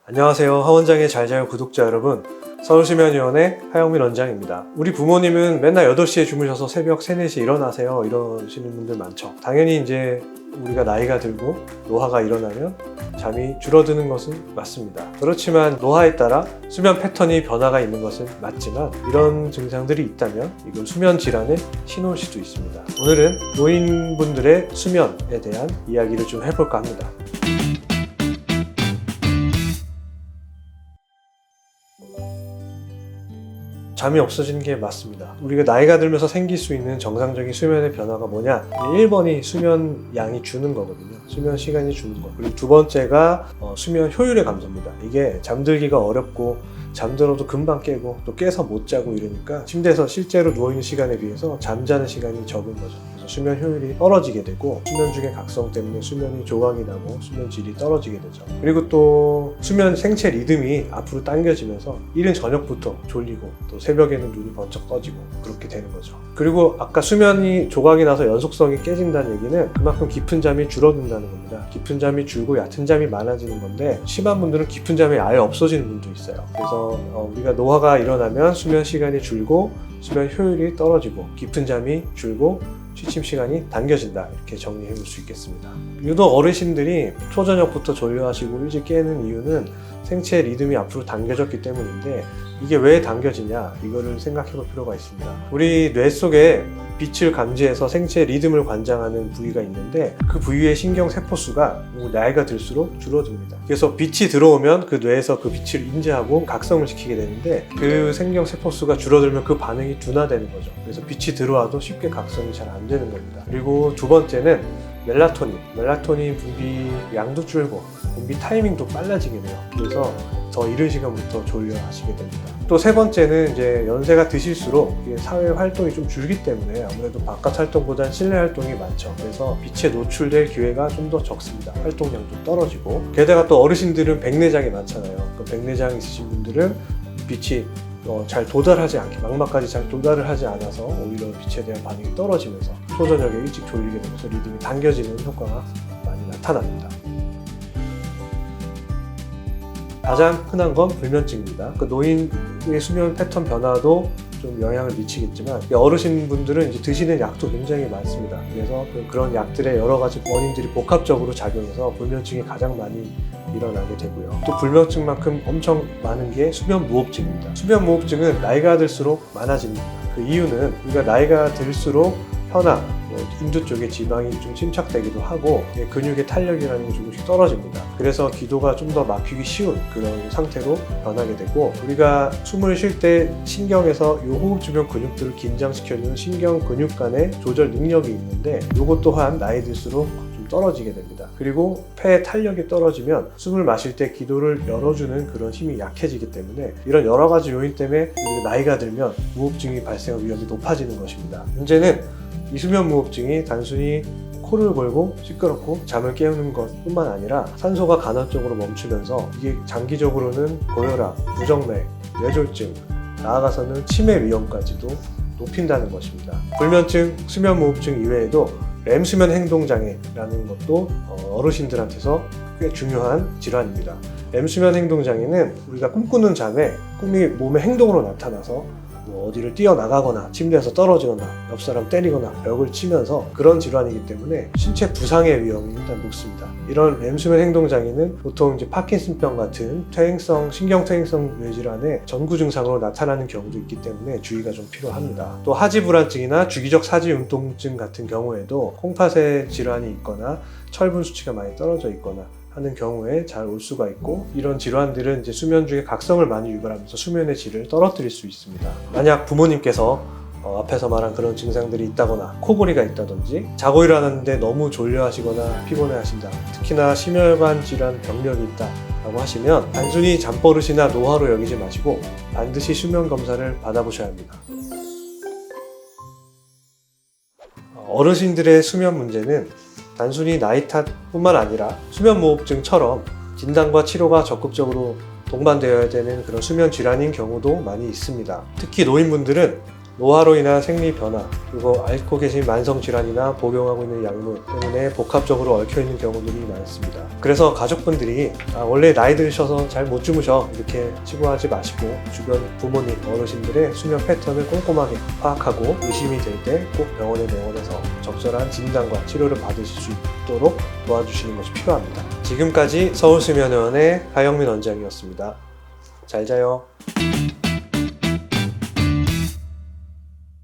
안녕하세요. 하원장의 잘자요 구독자 여러분, 서울수면위원회 하영민 원장입니다. 우리 부모님은 맨날 8시에 주무셔서 새벽 3, 4시에 일어나세요 이러시는 분들 많죠. 당연히 이제 우리가 나이가 들고 노화가 일어나면 잠이 줄어드는 것은 맞습니다. 그렇지만 노화에 따라 수면 패턴이 변화가 있는 것은 맞지만 이런 증상들이 있다면 이건 수면 질환의 신호일 수도 있습니다. 오늘은 노인분들의 수면에 대한 이야기를 좀 해볼까 합니다. 잠이 없어지는 게 맞습니다. 우리가 나이가 들면서 생길 수 있는 정상적인 수면의 변화가 뭐냐? 1번이 수면 양이 주는 거거든요. 수면 시간이 주는 거. 그리고 두 번째가 수면 효율의 감소입니다. 이게 잠들기가 어렵고 잠들어도 금방 깨고 또 깨서 못 자고 이러니까 침대에서 실제로 누워있는 시간에 비해서 잠자는 시간이 적은 거죠. 그래서 수면 효율이 떨어지게 되고 수면 중의 각성 때문에 수면이 조각이 나고 수면 질이 떨어지게 되죠. 그리고 또 수면 생체 리듬이 앞으로 당겨지면서 이른 저녁부터 졸리고 또 새벽에는 눈이 번쩍 떠지고 그렇게 되는 거죠. 그리고 아까 수면이 조각이 나서 연속성이 깨진다는 얘기는 그만큼 깊은 잠이 줄어든다는 겁니다. 깊은 잠이 줄고 얕은 잠이 많아지는 건데 심한 분들은 깊은 잠이 아예 없어지는 분도 있어요. 그래서 우리가 노화가 일어나면 수면 시간이 줄고 수면 효율이 떨어지고 깊은 잠이 줄고 취침 시간이 당겨진다, 이렇게 정리해 볼 수 있겠습니다. 유독 어르신들이 초저녁부터 졸려하시고 일찍 깨는 이유는 생체 리듬이 앞으로 당겨졌기 때문인데 이게 왜 당겨지냐, 이거를 생각해 볼 필요가 있습니다. 우리 뇌 속에 빛을 감지해서 생체 리듬을 관장하는 부위가 있는데 그 부위의 신경세포수가 나이가 들수록 줄어듭니다. 그래서 빛이 들어오면 그 뇌에서 그 빛을 인지하고 각성을 시키게 되는데 그 신경세포수가 줄어들면 그 반응이 둔화되는 거죠. 그래서 빛이 들어와도 쉽게 각성이 잘 안 되는 겁니다. 그리고 두 번째는 멜라토닌 분비 양도 줄고 분비 타이밍도 빨라지게 돼요. 그래서 더 이른 시간부터 졸려 하시게 됩니다. 또 세 번째는 이제 연세가 드실수록 사회 활동이 좀 줄기 때문에 아무래도 바깥 활동보다는 실내 활동이 많죠. 그래서 빛에 노출될 기회가 좀 더 적습니다. 활동량도 떨어지고, 게다가 또 어르신들은 백내장이 많잖아요. 그 백내장 있으신 분들은 빛이 잘 도달하지 않게, 망막까지 잘 도달을 하지 않아서 오히려 빛에 대한 반응이 떨어지면서 초저녁에 일찍 졸리게 되면서 리듬이 당겨지는 효과가 많이 나타납니다. 가장 흔한 건 불면증입니다. 그 노인의 수면 패턴 변화도 좀 영향을 미치겠지만 어르신분들은 이제 드시는 약도 굉장히 많습니다. 그래서 그런 약들의 여러 가지 원인들이 복합적으로 작용해서 불면증이 가장 많이 일어나게 되고요. 또 불면증만큼 엄청 많은 게 수면무호흡증입니다. 수면무호흡증은 나이가 들수록 많아집니다. 그 이유는 우리가 나이가 들수록 혈압, 인두 쪽에 지방이 좀 침착되기도 하고 근육의 탄력이라는 게 조금씩 떨어집니다. 그래서 기도가 좀 더 막히기 쉬운 그런 상태로 변하게 되고, 우리가 숨을 쉴 때 신경에서 이 호흡 주변 근육들을 긴장시켜주는 신경 근육 간의 조절 능력이 있는데 이것 또한 나이 들수록 좀 떨어지게 됩니다. 그리고 폐의 탄력이 떨어지면 숨을 마실 때 기도를 열어주는 그런 힘이 약해지기 때문에 이런 여러 가지 요인 때문에 우리가 나이가 들면 무호흡증이 발생할 위험이 높아지는 것입니다. 문제는 이 수면무호흡증이 단순히 코를 골고 시끄럽고 잠을 깨우는 것뿐만 아니라 산소가 간헐적으로 멈추면서 이게 장기적으로는 고혈압, 부정맥, 뇌졸중, 나아가서는 치매 위험까지도 높인다는 것입니다. 불면증, 수면무호흡증 이외에도 렘 수면 행동장애라는 것도 어르신들한테서 꽤 중요한 질환입니다. 렘 수면 행동장애는 우리가 꿈꾸는 잠에 꿈이 몸의 행동으로 나타나서 어디를 뛰어나가거나 침대에서 떨어지거나 옆 사람 때리거나 벽을 치면서 그런 질환이기 때문에 신체 부상의 위험이 일단 높습니다. 이런 렘 수면 행동장애는 보통 이제 파킨슨병 같은 신경퇴행성 뇌질환의 전구 증상으로 나타나는 경우도 있기 때문에 주의가 좀 필요합니다. 또 하지불안증이나 주기적 사지운동증 같은 경우에도 콩팥에 질환이 있거나 철분 수치가 많이 떨어져 있거나 하는 경우에 잘 올 수가 있고, 이런 질환들은 이제 수면 중에 각성을 많이 유발하면서 수면의 질을 떨어뜨릴 수 있습니다. 만약 부모님께서 앞에서 말한 그런 증상들이 있다거나 코골이가 있다든지 자고 일어났는데 너무 졸려하시거나 피곤해하신다, 특히나 심혈관 질환 병력이 있다라고 하시면 단순히 잠버릇이나 노화로 여기지 마시고 반드시 수면 검사를 받아보셔야 합니다. 어르신들의 수면 문제는 단순히 나이 탓뿐만 아니라 수면무호흡증처럼 진단과 치료가 적극적으로 동반되어야 되는 그런 수면 질환인 경우도 많이 있습니다. 특히 노인분들은 노화로 인한 생리 변화, 그리고 앓고 계신 만성 질환이나 복용하고 있는 약물 때문에 복합적으로 얽혀 있는 경우들이 많습니다. 그래서 가족분들이 원래 나이 드셔서 잘 못 주무셔 이렇게 치부하지 마시고 주변 부모님, 어르신들의 수면 패턴을 꼼꼼하게 파악하고 의심이 될 때 꼭 병원에 내원해서 적절한 진단과 치료를 받으실 수 있도록 도와주시는 것이 필요합니다. 지금까지 서울수면의원의 하영민 원장이었습니다. 잘 자요.